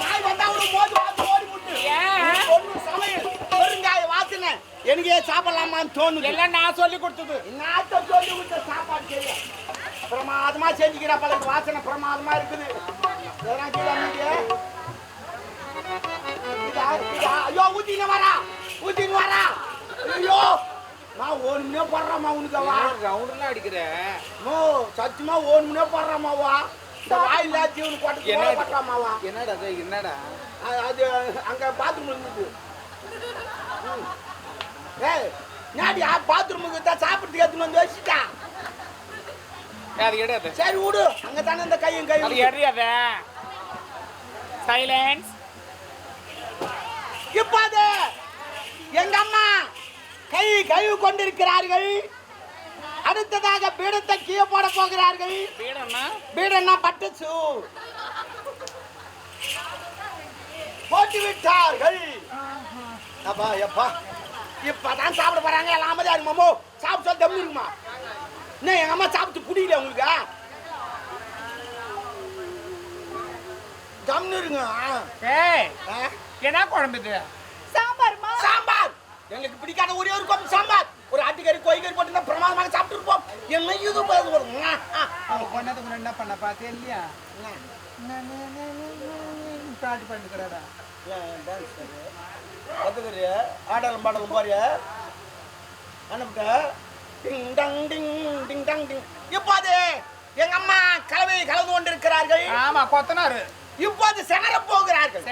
நாய் வந்தா கூட மோதி பார்த்து ஓடி விட்டு பொண்ணு சமையல் பெருங்காய வாசனை எனக்கே சாப்பிடலாமான்னு தோணுது. எல்லாம் நான் சொல்லி கொடுத்தது. நான் சொல்லி கொடுத்த சாப்பாடு செய்ய பிரமாதமா செஞ்சுக்கிற பழக்க வாசனை பிரமாதமா இருக்குது. ஐயோ ஊத்தின்னு வரா ஐயோ நான் ஒண்ணுமே போடுறேம்மா உனக்கவா ரவுண்ட்லாம் அடிக்கிறேன். சத்தியமா ஒண்ணுமே போடுறேம்மாவா இந்த வாயில ஜீவன் போட்டு போடுறாமாவா. என்னடா அது அங்க பாத்ரூம் இருந்தது. ஏய் நாடி பாத்ரூமுக்கு தான் சாப்பிட்றதுக்கு எடுத்துன்னு வந்து வச்சுட்டா. அது எடாது. சரி விடு அங்க தானே இந்த கையும் கை அது எறியாத. சைலன்ஸ். இப்போது எங்க அம்மா கழுவி கொண்டிருக்கிறார்கள். அடுத்ததாக பீடத்தை கீழே போட போகிறார்கள். பீடம்னா பட்டுச்சு போட்டு விட்டார்கள். அப்பா எப்பா இப்பதான் சாப்பிட போறாங்க. எல்லாம் அமைதியா மாமோ சாப்பிட்டு சொல்லி தம்பி இருக்குமா என்ன எங்க அம்மா சாப்பிட்டு புடிக்கல உங்களுக்கு தம்னு இருங்க. என்ன குழம்பு இது? சாம்பார் எங்களுக்கு பிடிக்காத ஒரே ஒரு குழம்பு சாம்பார். ஒரு ஆட்டுக்கறி கோழிக்கறி போட்டு பிரமாதமாக சாப்பிட்டு இருப்போம். என்ன இது பொண்ணதுக்கு என்ன பண்ண பார்த்தே இல்லையா? பாட்டு பண்ணிக்கிறாடா ஆடலும் பாடலும் போறிய இப்போது எங்க அம்மா கலந்து கொண்டிருக்கிறார்கள். ஆமா கொத்தனாரு. இப்போது செனர போகிறார்கள்.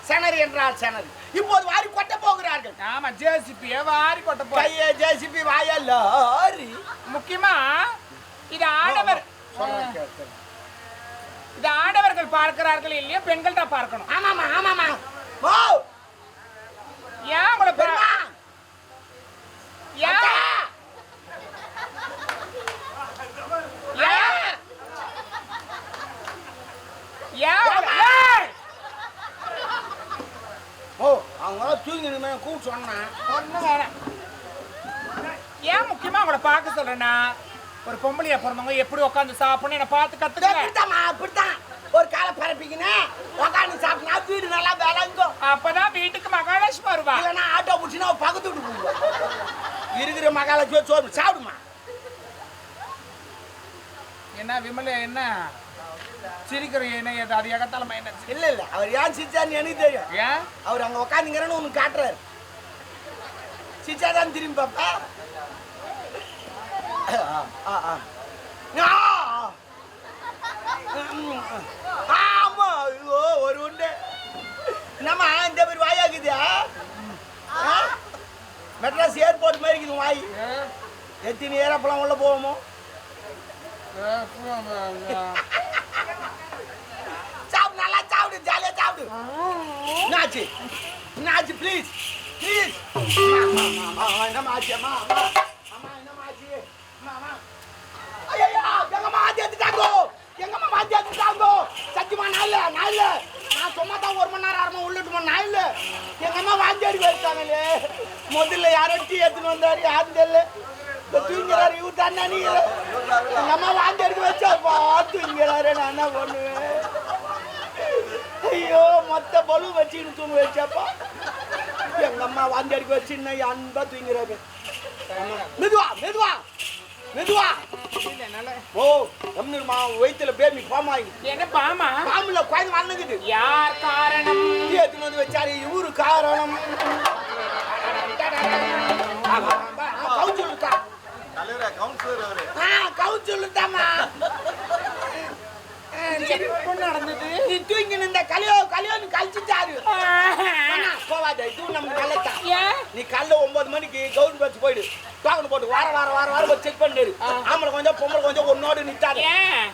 செனறு என்றால் செனறு. இப்போது வாரி கொட்ட போகிறார்கள். ஆமா ஜேசிபி வாரி கொட்ட போறாங்க. ஜேசிபி வாயா லாரி. முக்கியமா இது ஆடவர்கள் பார்க்கிறார்கள் இல்லையா? பெண்கள் தான் பார்க்கணும். ஆமாமா ஏன் உங்களை அவங்க தூங்கி கூப்பிட்டு சொன்னேன். ஏன் முக்கியமா உங்களை பார்க்க சொல்றேன்னா ஒரு பொம்பளையா பிறந்தவங்க எப்படி உட்காந்து சாப்பிடணும் என்ன பார்த்து கத்துக்கிட்டேன். அப்படித்தான் ஒரு காலை பரப்பிக்கினேன் உட்காந்து சாப்பிட்டா வீடு நல்லா விளங்கும். அப்பதான் வீட்டுக்கு மகாலட்சுமி வருவா. இல்லைன்னா ஆட்டோ பிடிச்சினா பக்கத்து விட்டு போடுவோம். இருக்கிற மகாலட்சுமி சோறு சாப்பிடுமா. என்ன விமல என்ன சிரிக்கிற என்ன அது எகத்தாலமா என்ன? இல்ல அவர் ஏன் சிரிச்சான்னு எனக்கு தெரியும். ஏன் அவர் அங்க உட்காந்துங்கிறன்னு உனக்கு காட்டுறாரு. சிரிச்சாதான் திரும்பி பாப்பா. ஆமா ஐயோ ஒரு உண்டு நம்ம இந்த மாதிரி வாயாக்குது. மெட்ராஸ் ஏர்போர்ட் மாதிரி இருக்குது வாய். எத்தனை ஏரோப்ளான் உள்ள போவோமோ. சாப்பிடு நல்லா சாப்பிடு ஜாலியா சாப்பிடு. என்னாச்சு ப்ளீஸ் என்னமாச்சு அம்மா என்னமாச்சு ஐயோ எங்கம்மா வாந்தி எடுத்துட்டாங்கோ. சத்தியமா நான் சும்மா தான் 1 மணி நேரம் 1/2 மணி உள்ளிட்டு போன நான் இல்லை. எங்க அம்மா வாந்தி அடிக்க வச்சாங்களே. முதல்ல யாரோ டீ எடுத்துன்னு வந்தாரு யாரும் தெரியல. தூங்கிறாரு இவர் தானே எங்க அம்மா வாந்தி அடிக்க வச்சாப்பா தூங்கிறாரு. நான் என்ன பண்ணுவேன்? ஐயோ மொத்த பலு வச்சுன்னு தூங்க வச்சாப்பா. எங்க அம்மா வாந்தி அடிக்க வச்சுன்னா அன்பா தூங்கிறாரு. மெதுவா ஓ நம்மளுமா வயித்துல பேபி பாமாயி. என்ன பாம்புல குழந்தை வளர்ந்துக்குது. யார் காரணம்? எடுத்துன்னு வந்து வச்சாரு இவரு காரணம். கவுன்சிலர்தாமா நடந்தது. நீ தூங்கி நின்ற கல்யாணம் கழிச்சுட்டாரு. போவாத இது நம்ம நல்லதா. நீ காலைல 9 மணிக்கு கவுன் பஸ் போயிடு. டோக்கன் போட்டு வாரம் செக் பண்ணிடு. ஆம்பளை கொஞ்சம் பொம்பளை கொஞ்சம் ஒன்னோடு நிட்டாரு.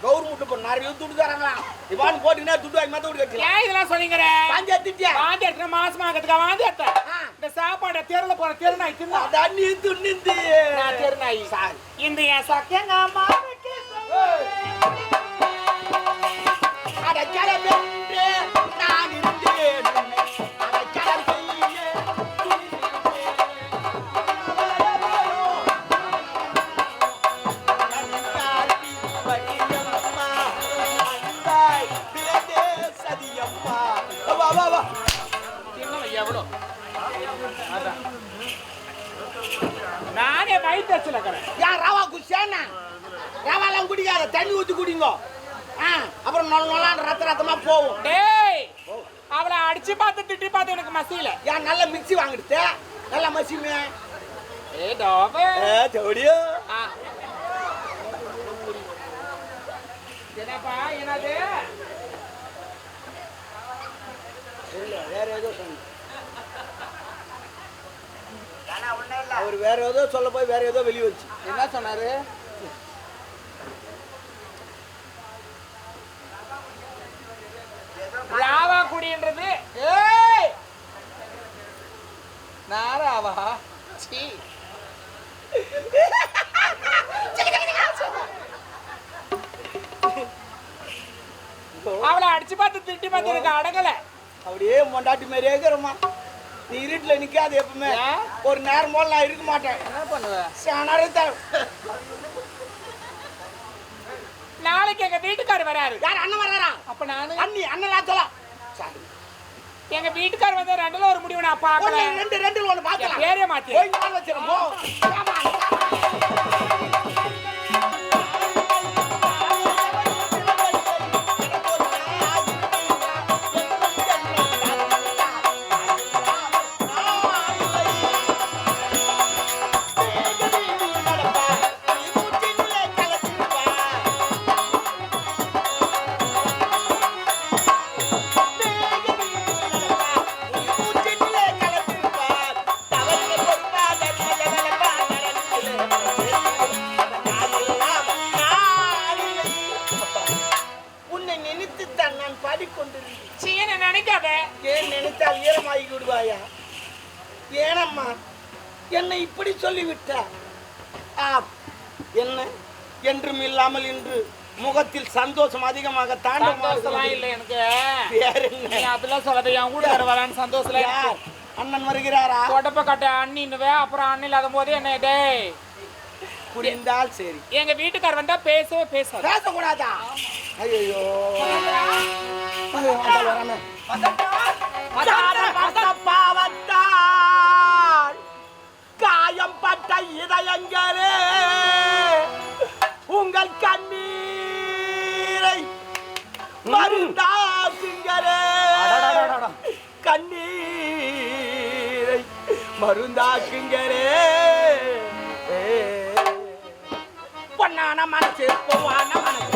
கவர்மெண்ட் இப்போ நிறைய துட்டு தராங்களா. இவான் போட்டீங்கன்னா துட்டு வாங்கி மத்த வீடு கட்டலாம். ஏன் இதெல்லாம் சொன்னீங்க? வாந்தி எடுத்துட்ட மாசமா இருக்கிறதுக்கா வாந்தி எடுத்த? இந்த சாப்பாடை தெருல போற தெருநாய் தின்னா தண்ணி துண்ணிந்து நான் தெருநாய். இந்த என் சக்கங்க அம்மா நான் இருந்தேன். சதியம்மா டச்சில் இருக்கிறேன். ஏன் ராவா குடிச்சேன்னா ராவாலாம் குடிக்காத, தண்ணி ஊற்றி குடிங்கோ. அப்புறம் நொல்லான்னு ரத்தமா போகும். டேய் அவளை அடிச்சு பார்த்து திட்டி பார்த்து எனக்கு மசியல. ஏன் நல்ல மிக்சி வாங்கிடுத்து நல்ல மசிமே. ஏ டாபே ஜோடியோ என்னப்பா என்னது? வேற ஏதோ சொன்ன அவர் வேற ஏதோ சொல்ல போய் வேற ஏதோ வெளியே வச்சு என்ன சொன்னாரு? ராவா குடின்றது ஏய் நாராவா? சீ அவளை அடிச்சு பார்த்து திட்டி பார்த்து எனக்கு அடங்கல. அப்படியே மொண்டாட்டி மாதிரியே இருக்கிறோமா. நீ இருட்டில் நிற்காது எப்பவுமே. ஒரு நேரம் போல நான் இருக்க மாட்டேன். என்ன பண்ணுவேன்? நாளைக்கு எங்க வீட்டுக்காரர் வராரு. யார் அண்ணன் வர்றாரா? அப்ப நானு அண்ணன் சொல்லலாம். எங்க வீட்டுக்காரர் வந்து ரெண்டுல ஒரு முடிவு நான் பாக்கல. ரெண்டுல ஒண்ணு பாக்கலாம். பேரே மாத்தி வச்சிருக்கோம். நினைத்தால் ஈரமாகி விடுவாயா? ஏனம்மா என்னை இப்படி சொல்லிவிட்டா? என்ன என்றும் இல்லாமல் இன்று முகத்தில் சந்தோஷம் அதிகமாக தாண்டவம் இல்லை எனக்கு. வேற என்ன அதெல்லாம் சொல்லாத. என் கூட வரான்னு சந்தோஷம். அண்ணன் வருகிறாரா? கொடப்ப கட்ட அண்ணின்னுவே. அப்புறம் அண்ணன் இல்லாத போது என்ன டேய் புரிந்தால் சரி. எங்க வீட்டுக்காரர் வந்தா பேசவே பேசக்கூடாதா? ஐயோ பாவத்தால் காயம் பட்ட இதயங்களே உங்கள் கண்ணீரை மருந்தாக்குங்களே. கண்ணீரை மருந்தாக்குங்களே. பொன்னான மனசு பொவ்வான மனசு